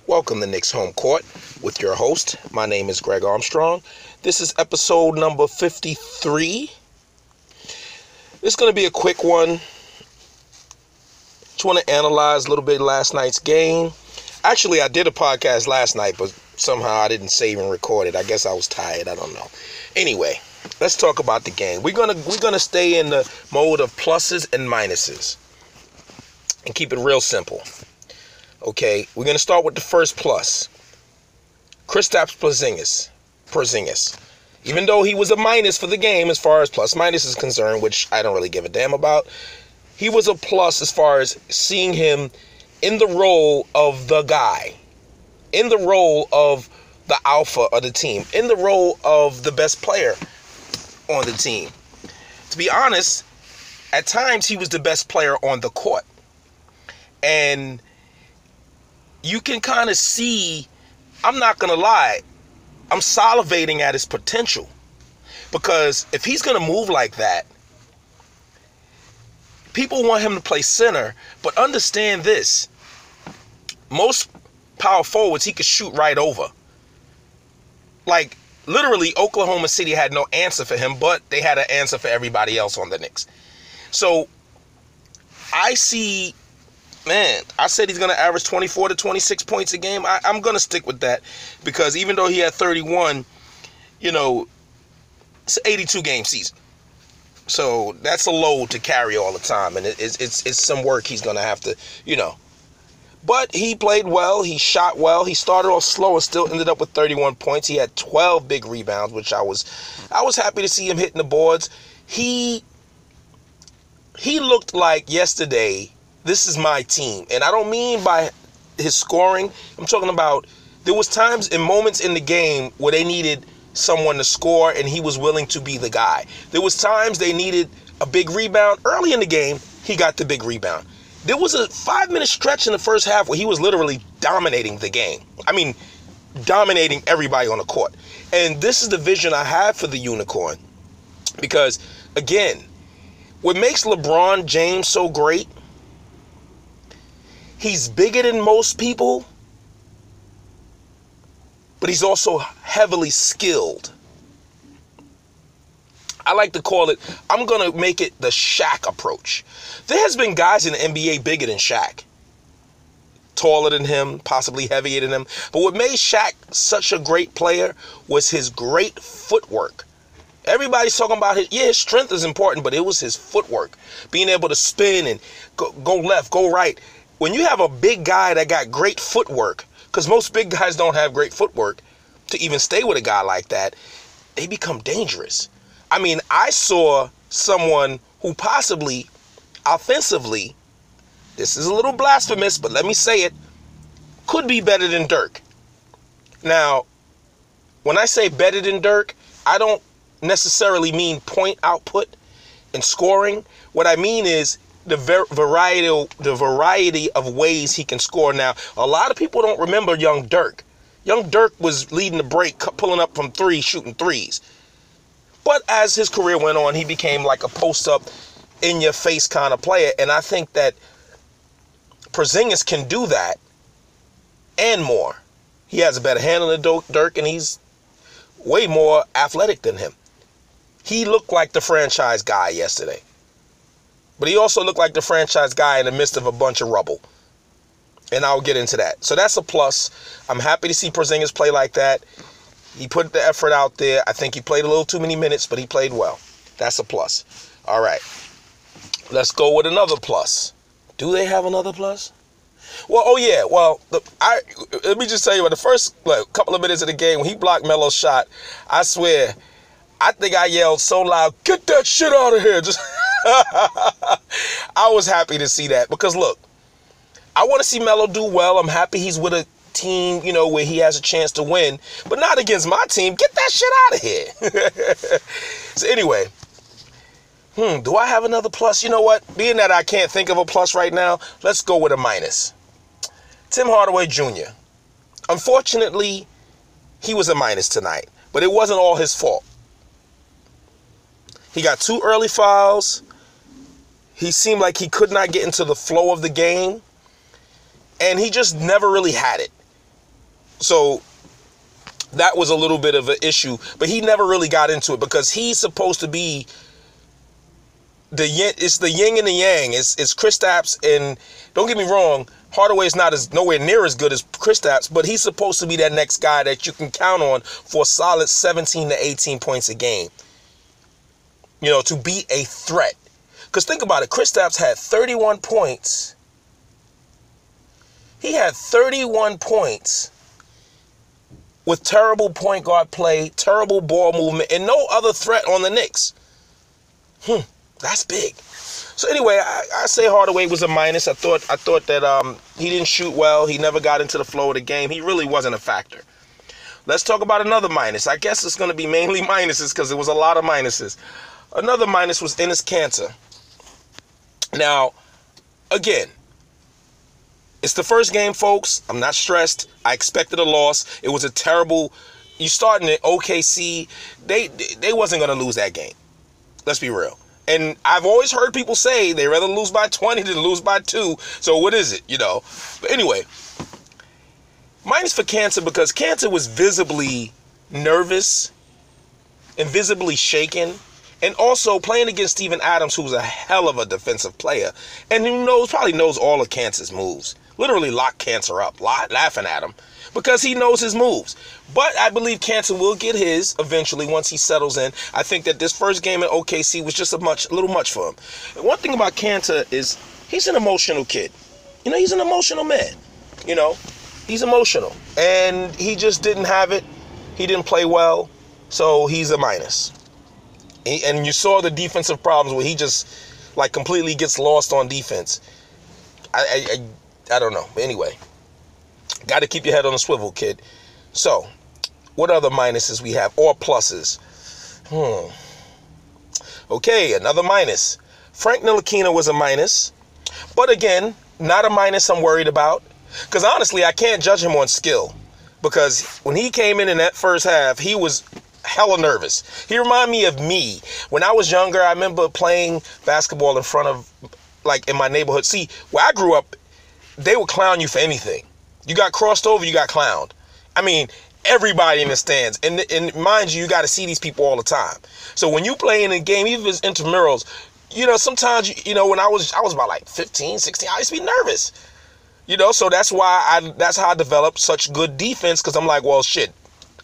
Welcome to Knicks Home Court with your host. My name is Greg Armstrong. This is episode number 53. This is going to be a quick one. Just want to analyze a little bit of last night's game. Actually, I did a podcast last night, but somehow I didn't save and record it. I guess I was tired. I don't know. Anyway, let's talk about the game. We're gonna stay in the mode of pluses and minuses and keep it real simple. Okay, we're going to start with the first plus. Kristaps Porzingis. Even though he was a minus for the game as far as plus minus is concerned, which I don't really give a damn about, he was a plus as far as seeing him in the role of the guy, in the role of the alpha of the team, in the role of the best player on the team. To be honest, at times he was the best player on the court. And you can kind of see, I'm not going to lie, I'm salivating at his potential. Because if he's going to move like that, people want him to play center, but understand this. Most power forwards he could shoot right over. Like, literally, Oklahoma City had no answer for him, but they had an answer for everybody else on the Knicks. So, I see... Man, I said he's going to average 24 to 26 points a game. I'm going to stick with that because even though he had 31, it's an 82-game season. So that's a load to carry all the time, and it's some work he's going to have to, But he played well. He shot well. He started off slow and still ended up with 31 points. He had 12 big rebounds, which I was happy to see him hitting the boards. He looked like yesterday, this is my team. And I don't mean by his scoring. I'm talking about there was times and moments in the game where they needed someone to score and he was willing to be the guy. There was times they needed a big rebound. Early in the game, he got the big rebound. There was a 5-minute stretch in the first half where he was literally dominating the game. I mean, dominating everybody on the court. And this is the vision I have for the Unicorn. Because, again, what makes LeBron James so great, he's bigger than most people, but he's also heavily skilled. I like to call it, I'm going to make it the Shaq approach. There has been guys in the NBA bigger than Shaq. Taller than him, possibly heavier than him. But what made Shaq such a great player was his great footwork. Everybody's talking about his strength is important, but it was his footwork. Being able to spin and go left, go right. When you have a big guy that got great footwork, because most big guys don't have great footwork to even stay with a guy like that, they become dangerous. I mean, I saw someone who possibly, offensively, this is a little blasphemous, but let me say it, could be better than Dirk. Now, when I say better than Dirk, I don't necessarily mean point output and scoring. What I mean is the variety of ways he can score. Now, a lot of people don't remember young Dirk. Young Dirk was leading the break, pulling up from three, shooting threes. But as his career went on, he became like a post-up, in-your-face kind of player. And I think that Porzingis can do that and more. He has a better handle than Dirk, and he's way more athletic than him. He looked like the franchise guy yesterday. But he also looked like the franchise guy in the midst of a bunch of rubble. And I'll get into that. So that's a plus. I'm happy to see Porzingis play like that. He put the effort out there. I think he played a little too many minutes, but he played well. That's a plus. All right. Let's go with another plus. Do they have another plus? Well, oh yeah. Well, let me just tell you, about the first couple of minutes of the game, when he blocked Melo's shot, I swear, I think I yelled so loud, "Get that shit out of here!" Just I was happy to see that because, look, I want to see Melo do well. I'm happy he's with a team, where he has a chance to win, but not against my team. Get that shit out of here. So anyway, do I have another plus? You know what? Being that I can't think of a plus right now, let's go with a minus. Tim Hardaway Jr. Unfortunately, he was a minus tonight, but it wasn't all his fault. He got 2 early fouls. He seemed like he could not get into the flow of the game. And he just never really had it. So that was a little bit of an issue, but he never really got into it because he's supposed to be it's the yin and the yang. It's Kristaps, and don't get me wrong, Hardaway's nowhere near as good as Kristaps, but he's supposed to be that next guy that you can count on for a solid 17 to 18 points a game. You know, to be a threat. Because think about it, Kristaps had 31 points. He had 31 points with terrible point guard play, terrible ball movement, and no other threat on the Knicks. That's big. So anyway, I say Hardaway was a minus. I thought that he didn't shoot well. He never got into the flow of the game. He really wasn't a factor. Let's talk about another minus. I guess it's going to be mainly minuses because there was a lot of minuses. Another minus was Enes Kanter. Now, again, it's the first game, folks. I'm not stressed. I expected a loss. It was a terrible. You starting at OKC, they wasn't going to lose that game. Let's be real. And I've always heard people say they rather lose by 20 than lose by 2. So what is it, you know? But anyway, minus for Kanter because Kanter was visibly nervous and visibly shaken. And also playing against Steven Adams, who was a hell of a defensive player. And who probably knows all of Kanter's moves. Literally locked Kanter up, laughing at him. Because he knows his moves. But I believe Kanter will get his eventually once he settles in. I think that this first game at OKC was just a little much for him. And one thing about Kanter is he's an emotional kid. You know, he's an emotional man. You know, he's emotional. And he just didn't have it. He didn't play well. So he's a minus. And you saw the defensive problems where he just like completely gets lost on defense. I don't know. But anyway. Got to keep your head on a swivel, kid. So, what other minuses we have? Or pluses? Okay, another minus. Frank Ntilikina was a minus. But again, not a minus I'm worried about. Because honestly, I can't judge him on skill. Because when he came in that first half, he was hella nervous. He reminded me of me. When I was younger, I remember playing basketball in front of, like, in my neighborhood. See, where I grew up, they would clown you for anything. You got crossed over, you got clowned. I mean, everybody in the stands. And mind you, you got to see these people all the time. So when you play in a game, even if it's intramurals, you know, sometimes, you know, when I was about like 15, 16, I used to be nervous. You know, so that's how I developed such good defense, because I'm like, well, shit,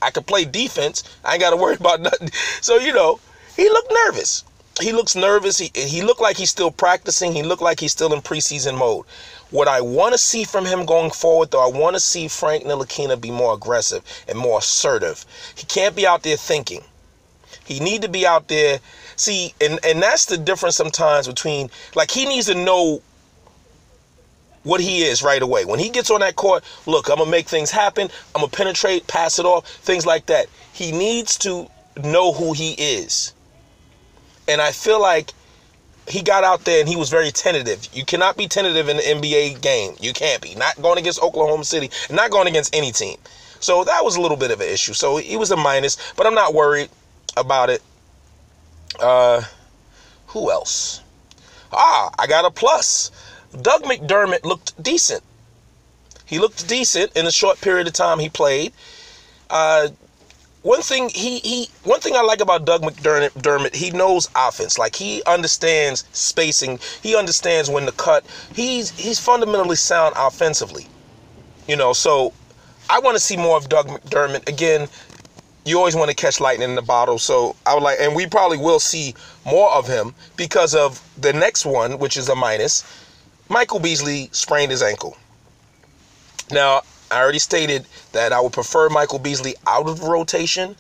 I could play defense. I ain't got to worry about nothing. So, you know, he looked nervous. He looks nervous. He looked like he's still practicing. He looked like he's still in preseason mode. What I want to see from him going forward, though, I want to see Frank Ntilikina be more aggressive and more assertive. He can't be out there thinking. He need to be out there. See, and that's the difference sometimes between, like, he needs to know what he is right away. When he gets on that court, look, I'm going to make things happen. I'm going to penetrate, pass it off, things like that. He needs to know who he is. And I feel like he got out there and he was very tentative. You cannot be tentative in the NBA game. You can't be. Not going against Oklahoma City, and not going against any team. So that was a little bit of an issue. So he was a minus, but I'm not worried about it. Who else? I got a plus. Doug McDermott looked decent. He looked decent in the short period of time he played. One thing I like about Doug McDermott, he knows offense. Like, he understands spacing. He understands when to cut. He's fundamentally sound offensively. You know, so I want to see more of Doug McDermott. Again, you always want to catch lightning in the bottle. So I would like, and we probably will see more of him because of the next one, which is a minus. Michael Beasley sprained his ankle. Now, I already stated that I would prefer Michael Beasley out of the rotation.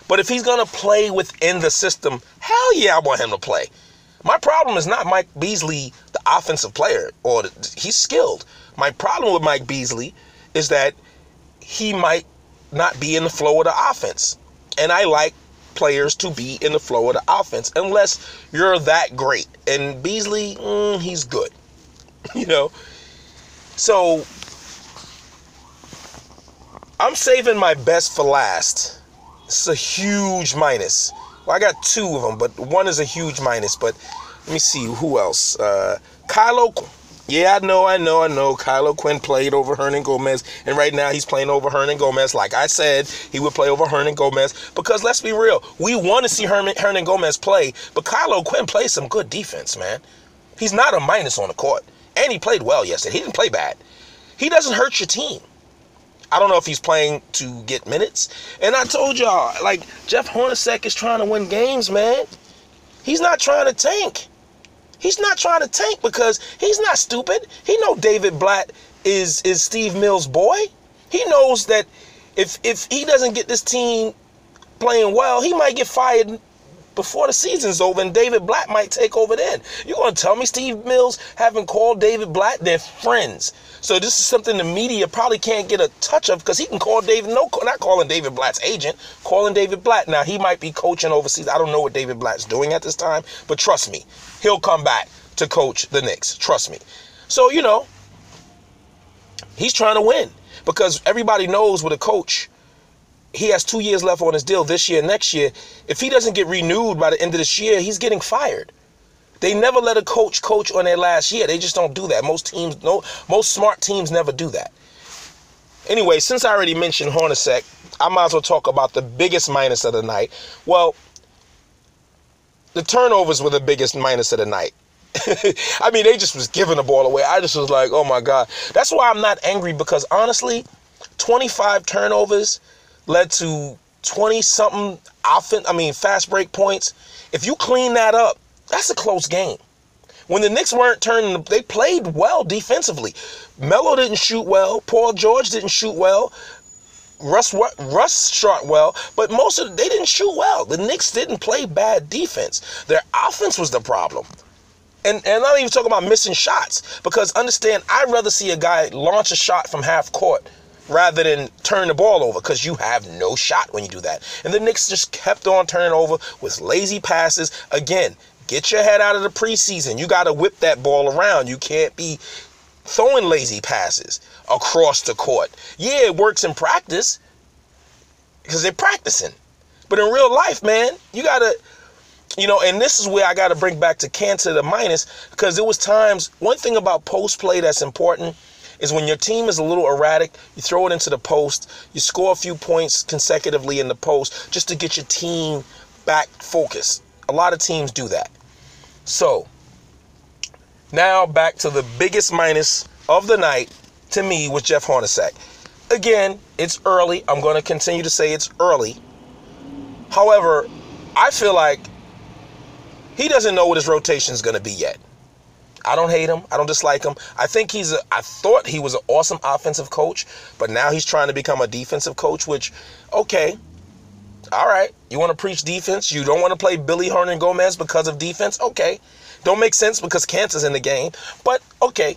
But if he's going to play within the system, hell yeah, I want him to play. My problem is not Mike Beasley, the offensive player, he's skilled. My problem with Mike Beasley is that he might not be in the flow of the offense. And I like players to be in the flow of the offense, unless you're that great. And Beasley, he's good. You know? So I'm saving my best for last. It's a huge minus. Well, I got two of them, but one is a huge minus. But let me see, who else? Kyle Yeah, I know. Kylo Quinn played over Hernan Gomez, and right now he's playing over Hernan Gomez. Like I said, he would play over Hernan Gomez because let's be real, we want to see Hernan Gomez play, but Kylo Quinn plays some good defense, man. He's not a minus on the court, and he played well yesterday. He didn't play bad. He doesn't hurt your team. I don't know if he's playing to get minutes, and I told y'all, like, Jeff Hornacek is trying to win games, man. He's not trying to tank. He's not trying to tank because he's not stupid. He knows David Blatt is Steve Mills' boy. He knows that if he doesn't get this team playing well, he might get fired before the season's over, and David Blatt might take over then. You're going to tell me Steve Mills haven't called David Blatt? They're friends. So this is something the media probably can't get a touch of because he can call not calling David Blatt's agent, calling David Blatt. Now, he might be coaching overseas. I don't know what David Blatt's doing at this time, but trust me, he'll come back to coach the Knicks. Trust me. So, he's trying to win because everybody knows with a coach, he has 2 years left on his deal this year, next year. If he doesn't get renewed by the end of this year, he's getting fired. They never let a coach on their last year. They just don't do that. Most smart teams never do that. Anyway, since I already mentioned Hornacek, I might as well talk about the biggest minus of the night. Well, the turnovers were the biggest minus of the night. I mean, they just was giving the ball away. I just was like, oh my God. That's why I'm not angry because honestly, 25 turnovers led to 20-something fast break points. If you clean that up, that's a close game. When the Knicks weren't turning, they played well defensively. Melo didn't shoot well. Paul George didn't shoot well. Russ shot well, but they didn't shoot well. The Knicks didn't play bad defense. Their offense was the problem. And I'm not even talking about missing shots because understand, I'd rather see a guy launch a shot from half court rather than turn the ball over because you have no shot when you do that. And the Knicks just kept on turning over with lazy passes. Again, get your head out of the preseason. You got to whip that ball around. You can't be throwing lazy passes across the court. Yeah, it works in practice because they're practicing. But in real life, man, you got to, and this is where I got to bring back to Cantor the minus because there was times, one thing about post play that's important is when your team is a little erratic, you throw it into the post, you score a few points consecutively in the post just to get your team back focused. A lot of teams do that. So, now back to the biggest minus of the night to me was Jeff Hornacek. Again, it's early. I'm going to continue to say it's early. However, I feel like he doesn't know what his rotation is going to be yet. I don't hate him. I don't dislike him. I thought he was an awesome offensive coach, but now he's trying to become a defensive coach, which, okay, all right. You want to preach defense? You don't want to play Billy Hernan Gomez because of defense? Okay. Don't make sense because Cantor's in the game, but okay.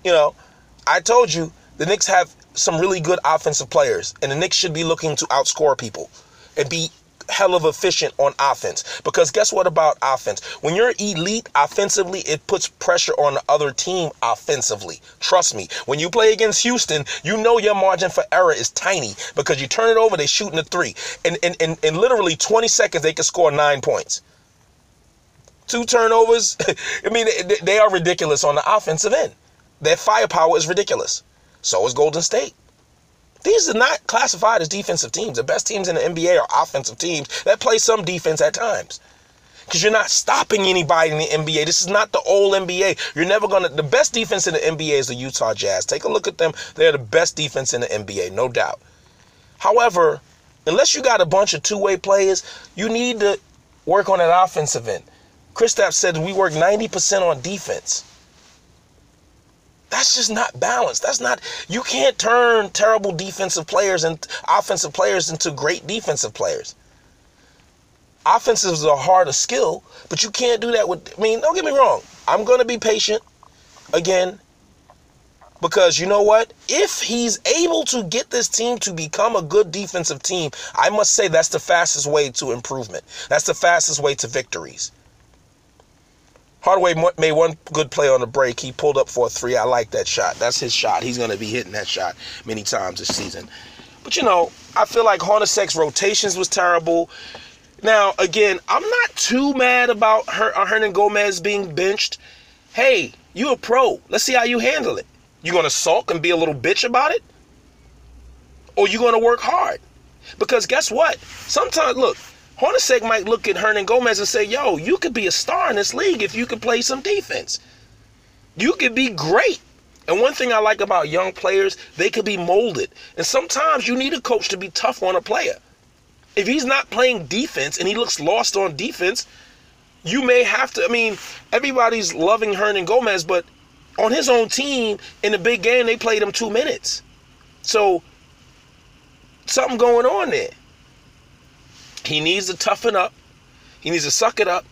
I told you the Knicks have some really good offensive players, and the Knicks should be looking to outscore people and be hell of efficient on offense. Because guess what about offense? When you're elite offensively, it puts pressure on the other team offensively. Trust me. When you play against Houston, you know your margin for error is tiny because you turn it over, they shooting a three. And in literally 20 seconds, they can score 9 points. 2 turnovers. I mean, they are ridiculous on the offensive end. Their firepower is ridiculous. So is Golden State. These are not classified as defensive teams. The best teams in the NBA are offensive teams that play some defense at times. Because you're not stopping anybody in the NBA. This is not the old NBA. You're never going to... The best defense in the NBA is the Utah Jazz. Take a look at them. They're the best defense in the NBA, no doubt. However, unless you got a bunch of two-way players, you need to work on that offensive end. Kristaps said we work 90% on defense. That's just not balanced. You can't turn terrible defensive players and offensive players into great defensive players. Offensives are harder skill, but you can't do that don't get me wrong. I'm going to be patient again because you know what? If he's able to get this team to become a good defensive team, I must say that's the fastest way to improvement. That's the fastest way to victories. Hardaway made one good play on the break. He pulled up for a 3. I like that shot. That's his shot. He's going to be hitting that shot many times this season. But, I feel like Hornacek's rotations was terrible. Now, again, I'm not too mad about Hernan Gomez being benched. Hey, You a pro. Let's see how you handle it. You going to sulk and be a little bitch about it? Or you going to work hard? Because guess what? Sometimes, look, Hornacek might look at Hernan Gomez and say, yo, you could be a star in this league if you could play some defense. You could be great. And one thing I like about young players, they could be molded. And sometimes you need a coach to be tough on a player. If he's not playing defense and he looks lost on defense, you may have to, I mean, everybody's loving Hernan Gomez, but on his own team, in the big game, they played him 2 minutes. So, something going on there. He needs to toughen up. He needs to suck it up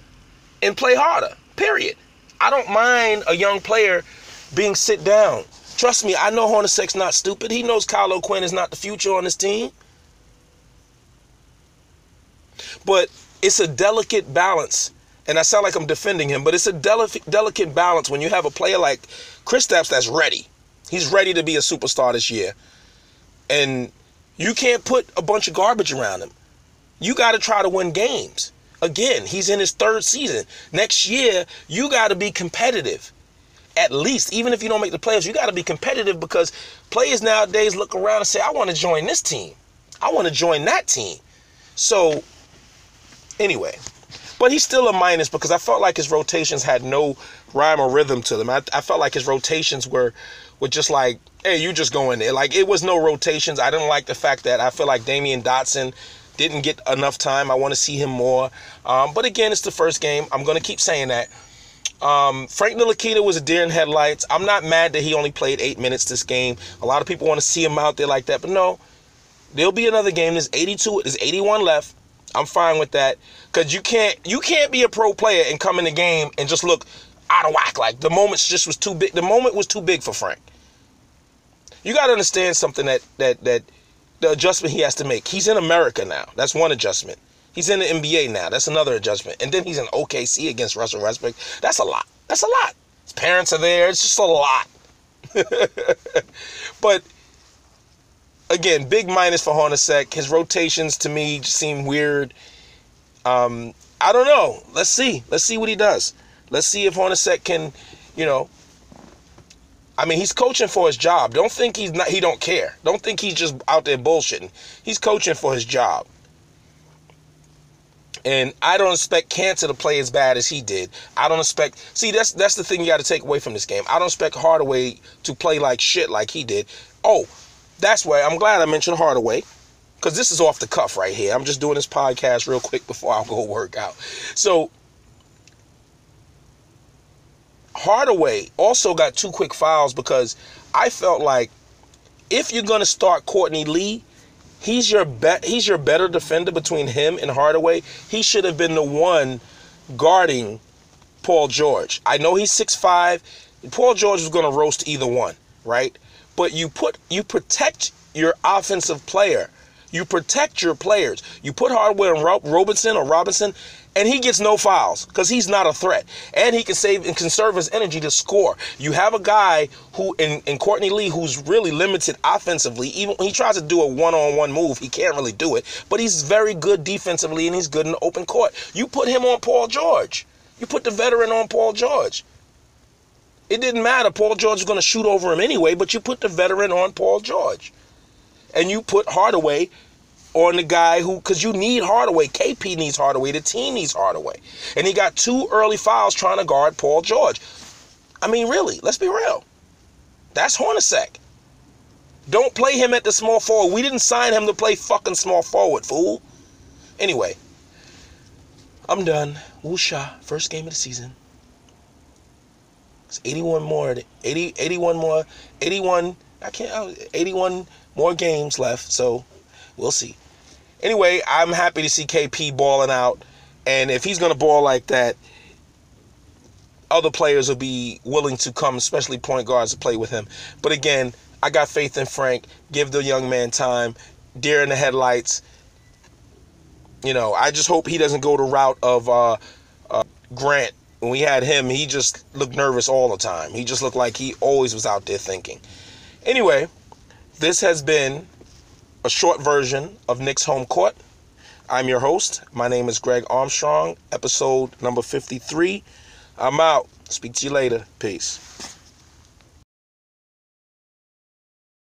and play harder, period. I don't mind a young player being sit down. Trust me, I know Hornacek's not stupid. He knows Kyle O'Quinn is not the future on his team. But it's a delicate balance. And I sound like I'm defending him, but it's a delicate balance when you have a player like Kristaps that's ready. He's ready to be a superstar this year. And you can't put a bunch of garbage around him. You got to try to win games. Again, he's in his 3rd season. Next year, you got to be competitive. At least, even if you don't make the playoffs, you got to be competitive, because players nowadays look around and say, I want to join this team. I want to join that team. So, anyway. But he's still a minus because I felt like his rotations had no rhyme or rhythm to them. I felt like his rotations were just like, hey, you just go in there. Like, it was no rotations. I didn't like the fact that I feel like Damian Dotson didn't get enough time. I want to see him more. But again, it's the first game. I'm going to keep saying that. Frank Ntilikina was a deer in headlights. I'm not mad that he only played 8 minutes this game. A lot of people want to see him out there like that. But no, there'll be another game. There's 81 left. I'm fine with that, because you can't be a pro player and come in the game and just look out of whack. Like, the moment just was too big. The moment was too big for Frank. You got to understand something, that the adjustment he has to make. He's in America now. That's one adjustment. He's in the NBA now. That's another adjustment. And then he's in OKC against Russell Westbrook. That's a lot. That's a lot. His parents are there. It's just a lot. But again, big minus for Hornacek. His rotations to me just seem weird. I don't know. Let's see. Let's see what he does. Let's see if Hornacek can, I mean, he's coaching for his job. Don't think he don't care. Don't think he's just out there bullshitting. He's coaching for his job. And I don't expect Cantor to play as bad as he did. I don't expect... See, that's the thing you got to take away from this game. I don't expect Hardaway to play like shit like he did. Oh, that's why I'm glad I mentioned Hardaway, because this is off the cuff right here. I'm just doing this podcast real quick before I go work out. So, Hardaway also got 2 quick fouls, because I felt like if you're going to start Courtney Lee, he's your better defender between him and Hardaway. He should have been the one guarding Paul George. I know he's 6'5". Paul George was going to roast either one, right? But you protect your offensive player. You protect your players. You put Hardaway on Robinson, and he gets no fouls because he's not a threat. And he can save and conserve his energy to score. You have a guy who, in Courtney Lee, who's really limited offensively. Even when he tries to do a one-on-one move, he can't really do it. But he's very good defensively, and he's good in the open court. You put him on Paul George. You put the veteran on Paul George. It didn't matter. Paul George was going to shoot over him anyway, but you put the veteran on Paul George. And you put Hardaway on the guy who, because you need Hardaway. KP needs Hardaway. The team needs Hardaway. And he got 2 early fouls trying to guard Paul George. I mean, really, let's be real. That's Hornacek. Don't play him at the small forward. We didn't sign him to play fucking small forward, fool. Anyway, I'm done. Woosha, first game of the season. It's 81 more games left, so we'll see. Anyway, I'm happy to see KP balling out, and if he's going to ball like that, other players will be willing to come, especially point guards, to play with him. But again, I got faith in Frank. Give the young man time. Deer in the headlights. I just hope he doesn't go the route of Grant. When we had him, he just looked nervous all the time. He just looked like he always was out there thinking. Anyway, this has been a short version of Knicks Home Court. I'm your host. My name is Greg Armstrong, episode number 53. I'm out. Speak to you later. Peace.